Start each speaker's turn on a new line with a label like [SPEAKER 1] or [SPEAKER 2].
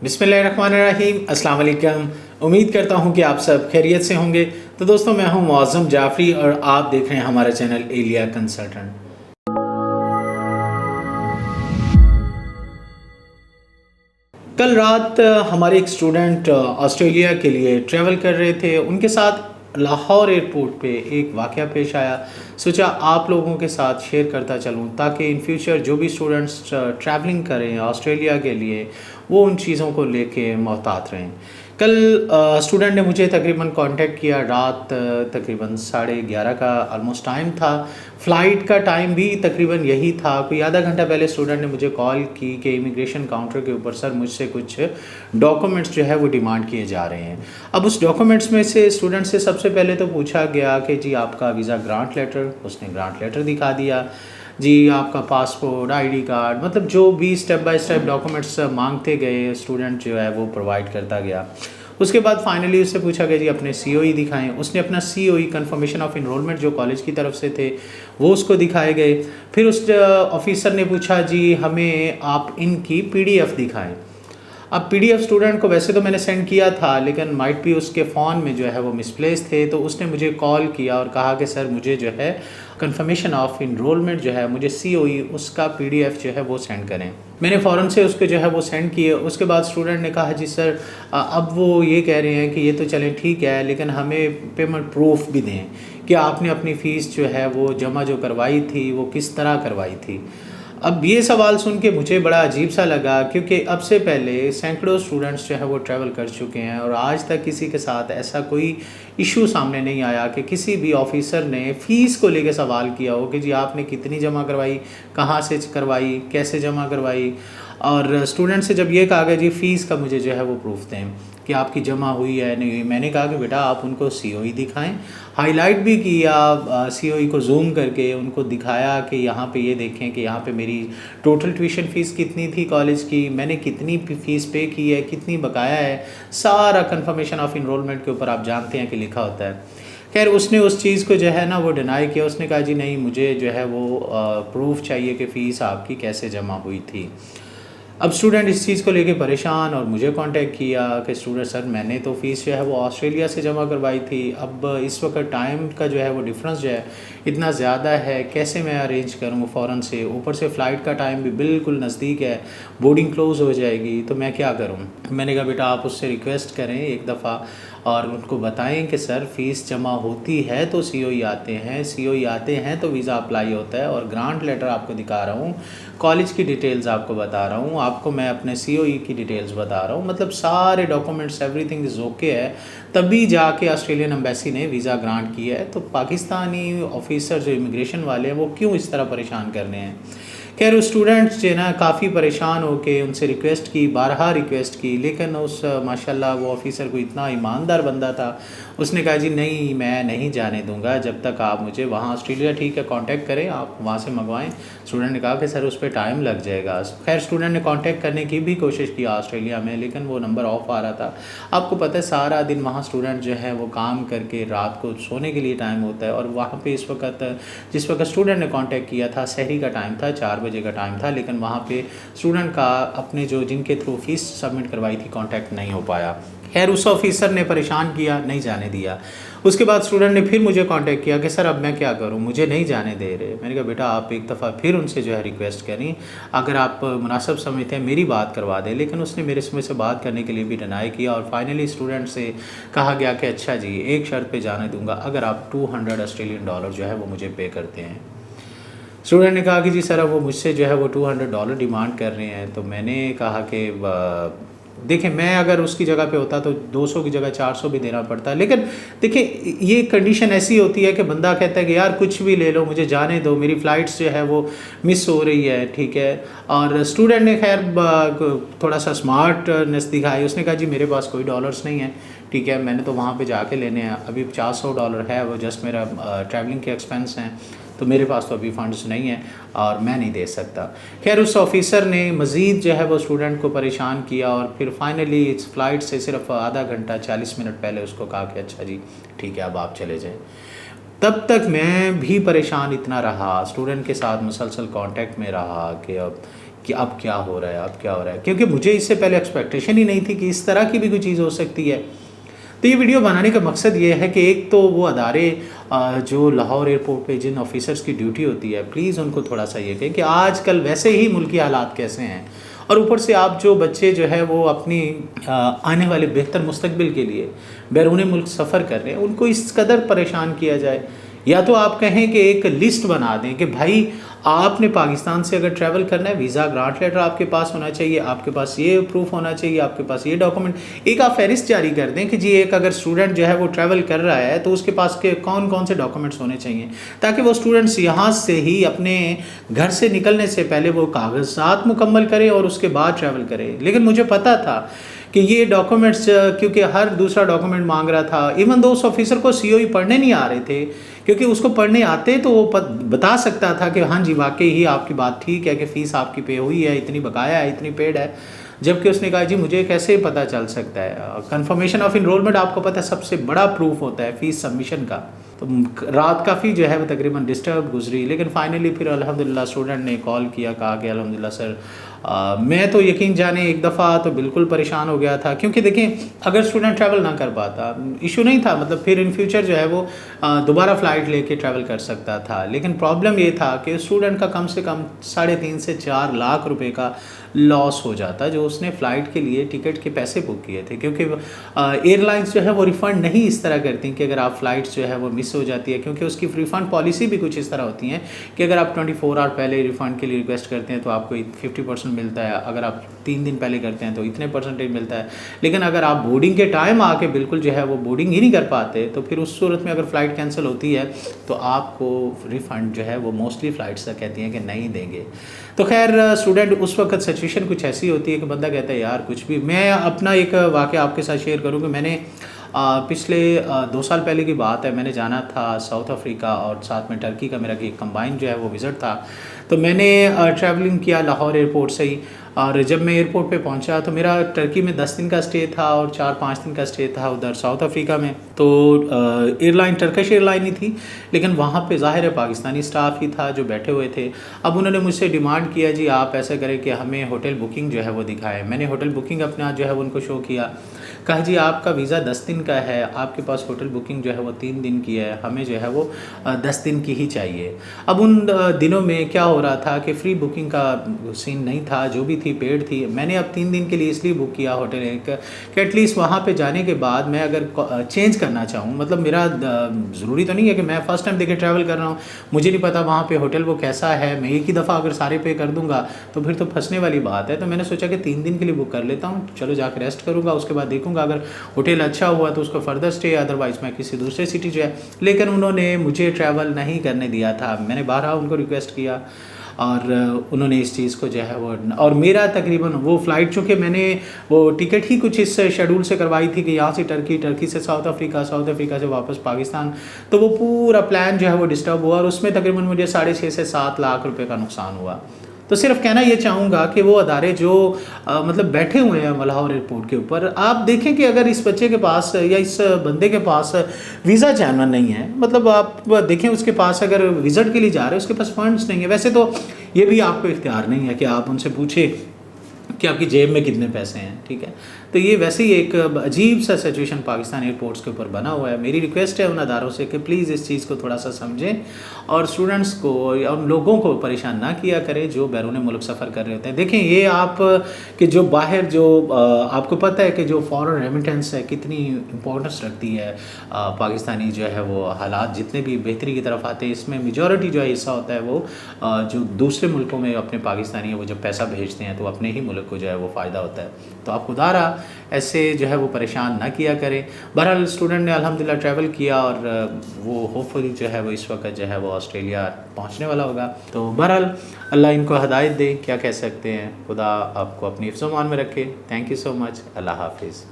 [SPEAKER 1] बिस्मिल्लाहिर्रहमानिर्रहीम, अस्सलाम वालेकुम। उम्मीद करता हूँ कि आप सब खैरियत से होंगे। तो दोस्तों, मैं हूँ मौज़म जाफ़री और आप देख रहे हैं हमारा चैनल एलिया कंसल्टेंट। कल रात हमारे एक स्टूडेंट ऑस्ट्रेलिया के लिए ट्रैवल कर रहे थे। उनके साथ लाहौर एयरपोर्ट पे एक वाक़या पेश आया। सोचा आप लोगों के साथ शेयर करता चलूँ ताकि इन फ्यूचर जो भी स्टूडेंट्स ट्रैवलिंग करें ऑस्ट्रेलिया के लिए, वो उन चीज़ों को लेके मोहतात रहें। कल स्टूडेंट ने मुझे तकरीबन कांटेक्ट किया रात तकरीबन 11:30 का ऑलमोस्ट टाइम था। फ़्लाइट का टाइम भी तकरीबन यही था। कोई आधा घंटा पहले स्टूडेंट ने मुझे कॉल की कि इमिग्रेशन काउंटर के ऊपर सर मुझसे कुछ डॉक्यूमेंट्स जो है वो डिमांड किए जा रहे हैं। अब उस डॉक्यूमेंट्स में से स्टूडेंट से सबसे पहले तो पूछा गया कि जी आपका वीज़ा ग्रांट लेटर, उसने ग्रांट लेटर दिखा दिया। जी आपका पासपोर्ट, आईडी कार्ड, मतलब जो भी स्टेप बाय स्टेप डॉक्यूमेंट्स मांगते गए स्टूडेंट जो है वो प्रोवाइड करता गया। उसके बाद फाइनली उससे पूछा गया जी अपने सीओई दिखाएं। उसने अपना सीओई कन्फर्मेशन ऑफ इनरोलमेंट जो कॉलेज की तरफ से थे वो उसको दिखाए गए। फिर उस ऑफिसर ने पूछा जी हमें आप इनकी पीडीएफ दिखाएं। अब पीडीएफ स्टूडेंट को वैसे तो मैंने सेंड किया था, लेकिन माइट भी उसके फ़ोन में जो है वो मिसप्लेस थे, तो उसने मुझे कॉल किया और कहा कि सर मुझे जो है कंफर्मेशन ऑफ इनरोलमेंट जो है, मुझे सीओई उसका पीडीएफ जो है वो सेंड करें। मैंने फ़ौरन से उसको जो है वो सेंड किए। उसके बाद स्टूडेंट ने कहा जी सर अब वो ये कह रहे हैं कि ये तो चलें ठीक है, लेकिन हमें पेमेंट प्रूफ भी दें कि आपने अपनी फ़ीस जो है वो जमा जो करवाई थी वो किस तरह करवाई थी। अब ये सवाल सुन के मुझे बड़ा अजीब सा लगा, क्योंकि अब से पहले सैकड़ों स्टूडेंट्स जो है वो ट्रैवल कर चुके हैं और आज तक किसी के साथ ऐसा कोई इशू सामने नहीं आया कि किसी भी ऑफिसर ने फ़ीस को लेके सवाल किया हो कि जी आपने कितनी जमा करवाई, कहाँ से करवाई, कैसे जमा करवाई। और स्टूडेंट से जब ये कहा गया जी फ़ीस का मुझे जो है वो प्रूफ दें कि आपकी जमा हुई है नहीं हुई, मैंने कहा कि बेटा आप उनको सीओई दिखाएं। हाईलाइट भी किया, सीओई को जूम करके उनको दिखाया कि यहाँ पे ये देखें कि यहाँ पे मेरी टोटल ट्यूशन फ़ीस कितनी थी कॉलेज की, मैंने कितनी फ़ीस पे की है, कितनी बकाया है, सारा कंफर्मेशन ऑफ इनरोलमेंट के ऊपर आप जानते हैं कि लिखा होता है। खैर उसने उस चीज़ को जो है ना वो डिनाई किया। उसने कहा जी नहीं मुझे जो है वो प्रूफ चाहिए कि फ़ीस आपकी कैसे जमा हुई थी। अब स्टूडेंट इस चीज़ को लेके परेशान और मुझे कांटेक्ट किया कि स्टूडेंट सर मैंने तो फ़ीस जो है वो ऑस्ट्रेलिया से जमा करवाई थी, अब इस वक्त टाइम का जो है वो डिफरेंस जो है इतना ज़्यादा है, कैसे मैं अरेंज करूँ फ़ौरन से, ऊपर से फ़्लाइट का टाइम भी बिल्कुल नज़दीक है, बोर्डिंग क्लोज़ हो जाएगी, तो मैं क्या करूँ। मैंने कहा बेटा आप उससे रिक्वेस्ट करें एक दफ़ा और उनको बताएं कि सर फ़ीस जमा होती है तो सीओई आते हैं, सीओई आते हैं तो वीज़ा अप्लाई होता है, और ग्रांट लेटर आपको दिखा रहा हूँ, कॉलेज की डिटेल्स आपको बता रहा हूँ, आपको मैं अपने सीओई की डिटेल्स बता रहा हूँ, मतलब सारे डॉक्यूमेंट्स एवरीथिंग इज़ ओके है, तभी जाके ऑस्ट्रेलियन एम्बेसी ने वीज़ा ग्रांट किया है। तो पाकिस्तानी ऑफिसर जो इमिग्रेशन वाले हैं वो क्यों इस तरह परेशान कर रहे हैं। खैर उस स्टूडेंट्स जो ना काफ़ी परेशान होके उनसे रिक्वेस्ट की, बारहा रिक्वेस्ट की, लेकिन उस माशाल्लाह वो ऑफ़िसर को इतना ईमानदार बंदा था, उसने कहा जी नहीं मैं नहीं जाने दूंगा जब तक आप मुझे वहाँ ऑस्ट्रेलिया ठीक है कांटेक्ट करें, आप वहाँ से मंगवाएं। स्टूडेंट ने कहा कि सर उस पर टाइम लग जाएगा। खैर स्टूडेंट ने कांटेक्ट करने की भी कोशिश की ऑस्ट्रेलिया में, लेकिन वो नंबर ऑफ आ रहा था। आपको पता है सारा दिन वहाँ स्टूडेंट जो है वो काम करके रात को सोने के लिए टाइम होता है, और वहाँ पर इस वक्त जिस वक्त स्टूडेंट ने कॉन्टैक्ट किया था सहरी का टाइम था, 4 बजे का टाइम था, लेकिन वहाँ पे स्टूडेंट का अपने जो जिनके थ्रू फीस सबमिट करवाई थी कांटेक्ट नहीं हो पाया। खैर उस ऑफिसर ने परेशान किया, नहीं जाने दिया। उसके बाद स्टूडेंट ने फिर मुझे कांटेक्ट किया कि सर अब मैं क्या करूं, मुझे नहीं जाने दे रहे। मैंने कहा बेटा आप एक दफ़ा फिर उनसे जो है रिक्वेस्ट करें, अगर आप मुनासिब समझते हैं मेरी बात करवा दें। लेकिन उसने मेरे से बात करने के लिए भी डिनाई किया, और फाइनली स्टूडेंट से कहा गया कि अच्छा जी एक शर्त पे जाने दूंगा, अगर आप $200 ऑस्ट्रेलियन डॉलर जो है वो मुझे पे करते हैं। स्टूडेंट ने कहा कि जी सर अब वो मुझसे जो है वो $200 डिमांड कर रहे हैं। तो मैंने कहा कि देखिए मैं अगर उसकी जगह पे होता तो 200 की जगह 400 भी देना पड़ता। लेकिन देखिए ये कंडीशन ऐसी होती है कि बंदा कहता है कि यार कुछ भी ले लो, मुझे जाने दो, मेरी फ़्लाइट्स जो है वो मिस हो रही है, ठीक है। और स्टूडेंट ने खैर थोड़ा सा स्मार्टनेस दिखाई। उसने कहा जी मेरे पास कोई डॉलर्स नहीं है, ठीक है, मैंने तो वहाँ पे जाके लेने हैं, अभी $400 है, वो जस्ट मेरा ट्रैवलिंग के एक्सपेंस हैं, तो मेरे पास तो अभी फ़ंड्स नहीं हैं और मैं नहीं दे सकता। खैर उस ऑफिसर ने मज़ीद जो है वो स्टूडेंट को परेशान किया, और फिर फाइनली इस फ़्लाइट से सिर्फ आधा घंटा 40 मिनट पहले उसको कहा कि अच्छा जी ठीक है अब आप चले जाएँ। तब तक मैं भी परेशान इतना रहा, स्टूडेंट के साथ मुसलसल कांटेक्ट में रहा कि अब क्या हो रहा है, अब क्या हो रहा है, क्योंकि मुझे इससे पहले एक्सपेक्टेशन ही नहीं थी कि इस तरह की भी कोई चीज़ हो सकती है। तो ये वीडियो बनाने का मकसद ये है कि एक तो वो अदारे जो लाहौर एयरपोर्ट पे जिन ऑफिसर्स की ड्यूटी होती है, प्लीज़ उनको थोड़ा सा ये कहें कि आजकल वैसे ही मुल्की हालात कैसे हैं, और ऊपर से आप जो बच्चे जो है वो अपनी आने वाले बेहतर मुस्तकबिल के लिए बैरून मुल्क सफ़र कर रहे हैं, उनको इस कदर परेशान किया जाए। या तो आप कहें कि एक लिस्ट बना दें कि भाई आपने पाकिस्तान से अगर ट्रैवल करना है, वीज़ा ग्रांट लेटर आपके पास होना चाहिए, आपके पास ये प्रूफ होना चाहिए, आपके पास ये डॉक्यूमेंट, एक आप फहरिस्त जारी कर दें कि जी एक अगर स्टूडेंट जो है वो ट्रैवल कर रहा है तो उसके पास के कौन कौन से डॉक्यूमेंट्स होने चाहिए, ताकि वो स्टूडेंट्स यहाँ से ही अपने घर से निकलने से पहले वो कागजात मुकम्मल करे और उसके बाद ट्रैवल करे। लेकिन मुझे पता था कि ये डॉक्यूमेंट्स, क्योंकि हर दूसरा डॉक्यूमेंट मांग रहा था, इवन दो उस ऑफिसर को सीओई पढ़ने नहीं आ रहे थे, क्योंकि उसको पढ़ने आते तो वो बता सकता था कि हाँ जी वाकई ही आपकी बात ठीक है कि फ़ीस आपकी पे हुई है, इतनी बकाया है, इतनी पेड है। जबकि उसने कहा जी मुझे कैसे पता चल सकता है, कंफर्मेशन ऑफ इनरोलमेंट आपको पता है सबसे बड़ा प्रूफ होता है फ़ीस सबमिशन का। तो रात काफ़ी जो है वो तकरीबन डिस्टर्ब गुजरी, लेकिन फाइनली फिर अल्हम्दुलिल्लाह स्टूडेंट ने कॉल किया, कहा कि अल्हम्दुलिल्लाह सर मैं तो यकीन जाने एक दफ़ा तो बिल्कुल परेशान हो गया था, क्योंकि देखें अगर स्टूडेंट ट्रैवल ना कर पाता इशू नहीं था, मतलब फिर इन फ्यूचर जो है वो दोबारा फ़्लाइट लेके ट्रैवल कर सकता था। लेकिन प्रॉब्लम ये था कि स्टूडेंट का कम से कम 3.5 से 4 लाख रुपए का लॉस हो जाता जो उसने फ़्लाइट के लिए टिकट के पैसे बुक किए थे, क्योंकि एयरलाइंस जो है वो रिफ़ंड नहीं इस तरह करती कि अगर आप फ़्लाइट्स जो है वो मिस हो जाती है, क्योंकि उसकी रिफ़ंड पॉलिसी भी कुछ इस तरह होती है कि अगर आप 24 आवर पहले रिफ़ंड के लिए रिक्वेस्ट करते हैं तो आपको 50% मिलता है, अगर आप 3 दिन पहले करते हैं तो इतने परसेंटेज मिलता है। लेकिन अगर आप बोर्डिंग के टाइम आके बिल्कुल जो है वो बोर्डिंग ही नहीं कर पाते तो फिर उस सूरत में अगर फ़्लाइट कैंसिल होती है तो आपको रिफ़ंड जो है वो मोस्टली फ़्लाइट्स तक कहती हैं कि नहीं देंगे। तो खैर स्टूडेंट उस वक्त सिचुएशन कुछ ऐसी होती है कि बंदा कहता है यार कुछ भी। मैं अपना एक वाक़या आपके साथ शेयर करूँ कि मैंने पिछले 2 साल पहले की बात है, मैंने जाना था साउथ अफ्रीका और साथ में टर्की का मेरा एक कंबाइन जो है वो विज़िट था। तो मैंने ट्रैवलिंग किया लाहौर एयरपोर्ट से ही, और जब मैं एयरपोर्ट पे पहुंचा तो मेरा टर्की में 10 दिन का स्टे था और 4-5 दिन का स्टे था उधर साउथ अफ्रीका में। तो एयरलाइन टर्किश एयरलाइन ही थी, लेकिन वहाँ पे ज़ाहिर है पाकिस्तानी स्टाफ ही था जो बैठे हुए थे। अब उन्होंने मुझसे डिमांड किया जी आप ऐसा करें कि हमें होटल बुकिंग जो है वो दिखाएं। मैंने होटल बुकिंग अपना जो है वो उनको शो किया, कहा जी आपका वीज़ा 10 दिन का है, आपके पास होटल बुकिंग जो है वो 3 दिन की है, हमें जो है वो 10 दिन की ही चाहिए। अब उन दिनों में क्या हो रहा था कि फ्री बुकिंग का सीन नहीं था, जो भी थी पेड थी। मैंने अब 3 दिन के लिए इसलिए बुक किया होटल एक कि एटलीस्ट वहाँ पे जाने के बाद मैं अगर चेंज करना चाहूँ, मतलब मेरा ज़रूरी तो नहीं है कि मैं फ़र्स्ट टाइम देखे ट्रैवल कर रहा हूँ, मुझे नहीं पता वहाँ पे होटल वो कैसा है, मैं एक ही दफ़ा अगर सारे पे कर दूँगा तो फिर तो फंसने वाली बात है। तो मैंने सोचा कि 3 दिन के लिए बुक कर लेता हूँ, चलो जाकर रेस्ट करूँगा, उसके बाद देखूँगा अगर होटल अच्छा हुआ तो उसको फर्दर स्टे, अदरवाइज़ मैं किसी दूसरे सिटी जो है। लेकिन उन्होंने मुझे ट्रैवल नहीं करने दिया था। मैंने बारहा उनको रिक्वेस्ट किया और उन्होंने इस चीज़ को जो है वो, और मेरा तकरीबन वो फ़्लाइट चूँकि मैंने वो टिकट ही कुछ इस शेड्यूल से करवाई थी कि यहाँ से टर्की, टर्की से साउथ अफ्रीका, साउथ अफ्रीका से वापस पाकिस्तान, तो वो पूरा प्लान जो है वो डिस्टर्ब हुआ और उसमें तकरीबन मुझे 6.5 से 7 लाख रुपए का नुकसान हुआ। तो सिर्फ कहना ये चाहूँगा कि वो अदारे जो मतलब बैठे हुए हैं लाहौर एयरपोर्ट के ऊपर, आप देखें कि अगर इस बच्चे के पास या इस बंदे के पास वीज़ा जेन्युइन नहीं है, मतलब आप देखें उसके पास अगर विज़िट के लिए जा रहे हैं उसके पास फंड्स नहीं है, वैसे तो ये भी आपको इख्तियार नहीं है कि आप उनसे पूछे कि आपकी जेब में कितने पैसे हैं, ठीक है। तो ये वैसे ही एक अजीब सा सिचुएशन पाकिस्तान एयरपोर्ट्स के ऊपर बना हुआ है। मेरी रिक्वेस्ट है उन अदारों से कि प्लीज़ इस चीज़ को थोड़ा सा समझें और स्टूडेंट्स को या उन लोगों को परेशान ना किया करें जो बैरून मुल्क सफ़र कर रहे होते हैं। देखें ये आप कि जो बाहर जो आपको पता है कि जो फॉरेन रेमिटेंस है कितनी इंपॉर्टेंस रखती है, पाकिस्तानी जो है वो हालात जितने भी बेहतरी की तरफ आते हैं इसमें मेजॉरिटी जो है हिस्सा होता है वो जो दूसरे मुल्कों में अपने पाकिस्तानी है वो जब पैसा भेजते हैं तो अपने ही मुल्क को जो है वो फ़ायदा होता है। तो आप खुदारा ऐसे जो है वो परेशान ना किया करें। बहरहाल स्टूडेंट ने अल्हम्दुलिल्लाह ट्रैवल किया और वो होपफुली जो है वो इस वक्त जो है वो ऑस्ट्रेलिया पहुंचने वाला होगा। तो बहरहाल अल्लाह इनको हिदायत दे, क्या कह सकते हैं। खुदा आपको अपनी हिफ्ज़-ओ-मान में रखे। Thank you so much. अल्लाह हाफिज़।